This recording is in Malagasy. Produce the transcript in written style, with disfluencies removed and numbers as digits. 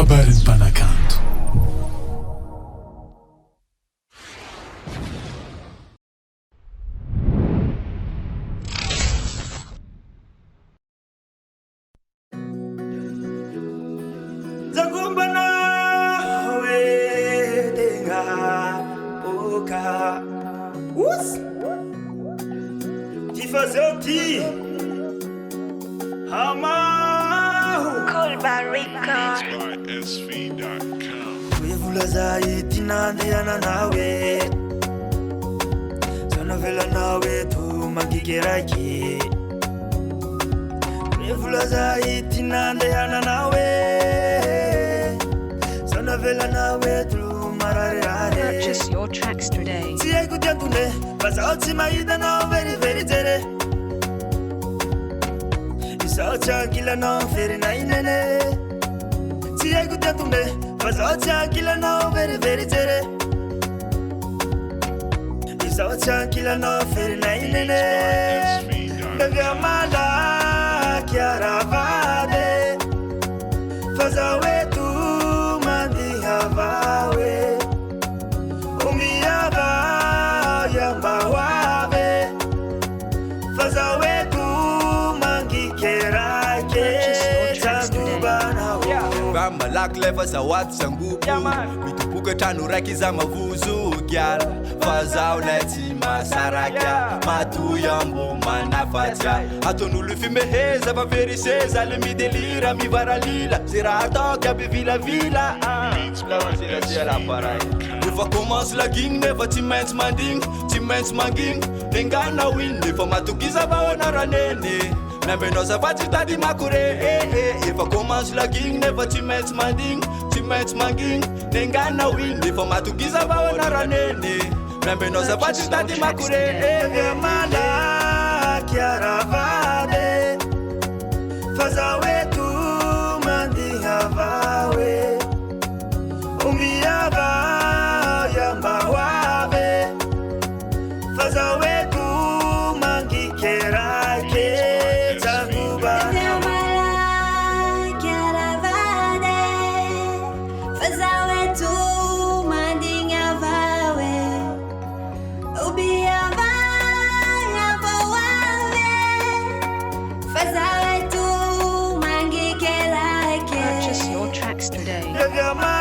Kabarin Panakanto. Zagumbana we tenga oka us Tifazoti Hamahu Colbarika Wevula zaidi nandiana nawe Sana vela nawe tu magigeraki Wevula zaidi nandiana nawe Sana vela nawe tu mararare Purchase your tracks today. Tiye kutantune Basauti maida no very very tere Isaucha kila no very nainene Tiye kutantune Basaucha kila no very very tere Isaucha kila no very nainene Bebe amala kiara vade Fazawe tu mandi havawe Umiaba yamba wabe Fazawe tu mangi kerake Tagubana Bamba lak leva za watu sangupu Mitupuka tanu raki za mavuzu gyal Fazao neti masaraka Matu yambo manafatia Ato nulufi meheza va veriseza Le mi delira mi varalila Zira atoka be vila vila Never commence la ging, never timens manding Timens manging, nengana win Never matukiza baona ranene Nambe no savati tadi makure If I commence la ging, never timens manding Timens manging, nengana win Never matukiza baona ranene Nambe no savati tadi makure Bebe amala kiara vade Fazawe tu mandi havawe Umiaba yamba wabe Fazawe tu mangi kerake Tagubana Purchase your tracks today. Bebe amala